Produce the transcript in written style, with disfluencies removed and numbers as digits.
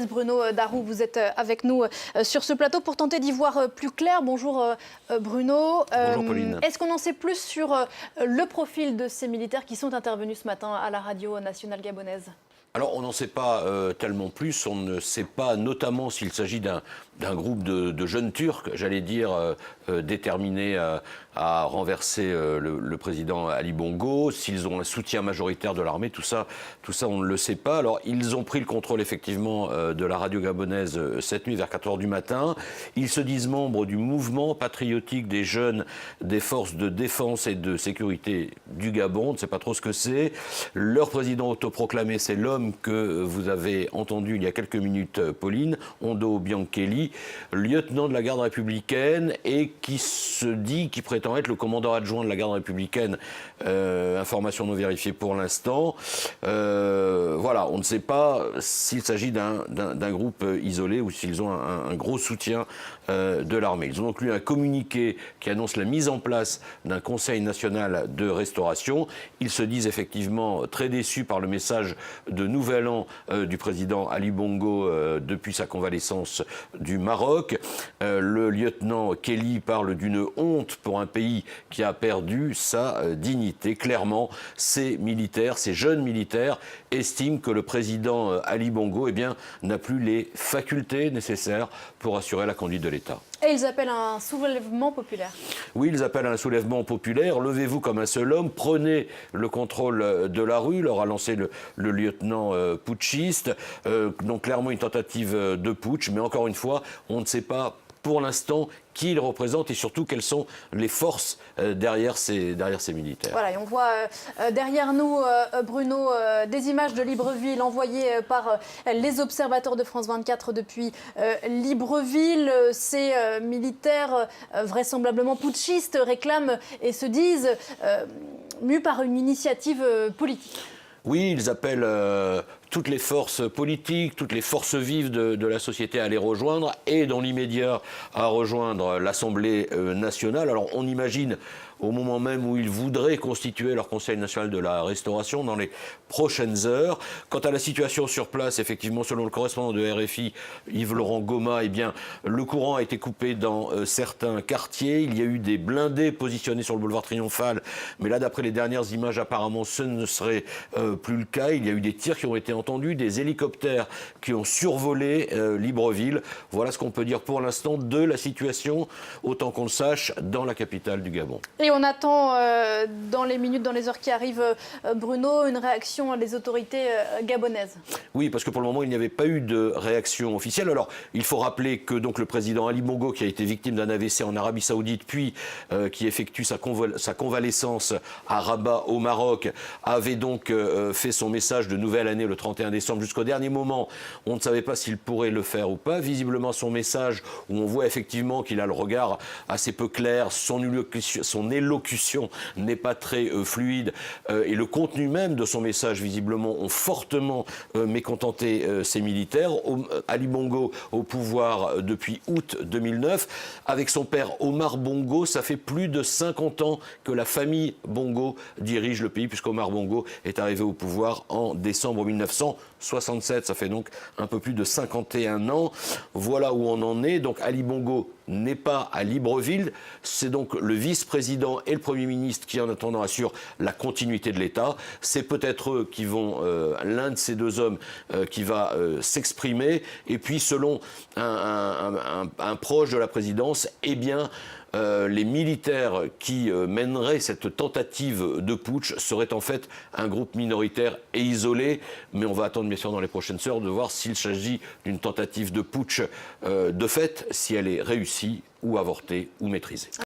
Bruno Darou, vous êtes avec nous sur ce plateau pour tenter d'y voir plus clair. Bonjour Bruno. Bonjour Pauline. Est-ce qu'on en sait plus sur le profil de ces militaires qui sont intervenus ce matin à la radio nationale gabonaise ? Alors, on n'en sait pas tellement plus. On ne sait pas notamment s'il s'agit d'un groupe de jeunes Turcs, j'allais dire, déterminés à renverser le président Ali Bongo, s'ils ont un soutien majoritaire de l'armée. Tout ça, on ne le sait pas. Alors, ils ont pris le contrôle, effectivement, de la radio gabonaise cette nuit vers 4 h du matin. Ils se disent membres du mouvement patriotique des jeunes des forces de défense et de sécurité du Gabon. On ne sait pas trop ce que c'est. Leur président autoproclamé, c'est l'homme que vous avez entendu il y a quelques minutes, Pauline, Ondo Biankeli, lieutenant de la garde républicaine et qui prétend être le commandant adjoint de la garde républicaine. Information non vérifiée pour l'instant. Voilà, on ne sait pas s'il s'agit d'un groupe isolé ou s'ils ont un gros soutien de l'armée. Ils ont donc lu un communiqué qui annonce la mise en place d'un Conseil national de restauration. Ils se disent effectivement très déçus par le message de Nouvel An du président Ali Bongo depuis sa convalescence du Maroc. Le lieutenant Kelly parle d'une honte pour un pays qui a perdu sa dignité. Clairement, ces militaires, ces jeunes militaires, estiment que le président Ali Bongo n'a plus les facultés nécessaires pour assurer la conduite de l'État. Et ils appellent à un soulèvement populaire. Oui, ils appellent à un soulèvement populaire. Levez-vous comme un seul homme, prenez le contrôle de la rue, leur a lancé le lieutenant putschiste. Donc clairement une tentative de putsch, mais encore une fois, on ne sait pas pour l'instant qui il représente et surtout quelles sont les forces derrière ces militaires. Voilà, et on voit derrière nous, Bruno, des images de Libreville envoyées par les observateurs de France 24 depuis Libreville. Ces militaires, vraisemblablement putschistes, réclament et se disent mus par une initiative politique. Oui, ils appellent toutes les forces politiques, toutes les forces vives de la société à les rejoindre et dans l'immédiat à rejoindre l'Assemblée nationale. Alors on imagine au moment même où ils voudraient constituer leur Conseil national de la restauration dans les prochaines heures. Quant à la situation sur place, effectivement, selon le correspondant de RFI, Yves-Laurent Goma, le courant a été coupé dans certains quartiers. Il y a eu des blindés positionnés sur le boulevard Triomphal, mais là, d'après les dernières images, apparemment, ce ne serait plus le cas. Il y a eu des tirs qui ont été entendus, des hélicoptères qui ont survolé Libreville. Voilà ce qu'on peut dire pour l'instant de la situation, autant qu'on le sache, dans la capitale du Gabon. Et on attend dans les minutes, dans les heures qui arrivent, Bruno, une réaction des autorités gabonaises. Oui, parce que pour le moment, il n'y avait pas eu de réaction officielle. Alors, il faut rappeler que donc, le président Ali Bongo, qui a été victime d'un AVC en Arabie Saoudite, puis qui effectue sa convalescence à Rabat, au Maroc, avait donc fait son message de nouvelle année le 31 décembre. Jusqu'au dernier moment, on ne savait pas s'il pourrait le faire ou pas. Visiblement, son message, où on voit effectivement qu'il a le regard assez peu clair, son élocution n'est pas très fluide et le contenu même de son message visiblement ont fortement mécontenté ces militaires. Ali Bongo au pouvoir depuis août 2009. Avec son père Omar Bongo, ça fait plus de 50 ans que la famille Bongo dirige le pays, puisqu'Omar Bongo est arrivé au pouvoir en décembre 1967. Ça fait donc un peu plus de 51 ans. Voilà où on en est. Donc Ali Bongo n'est pas à Libreville. C'est donc le vice-président et le Premier ministre qui, en attendant, assurent la continuité de l'État. C'est peut-être eux qui vont, l'un de ces deux hommes qui va s'exprimer. Et puis, selon un proche de la présidence, les militaires qui mèneraient cette tentative de putsch seraient en fait un groupe minoritaire et isolé. Mais on va attendre bien sûr dans les prochaines heures de voir s'il s'agit d'une tentative de putsch de fait, si elle est réussie ou avortée ou maîtrisée.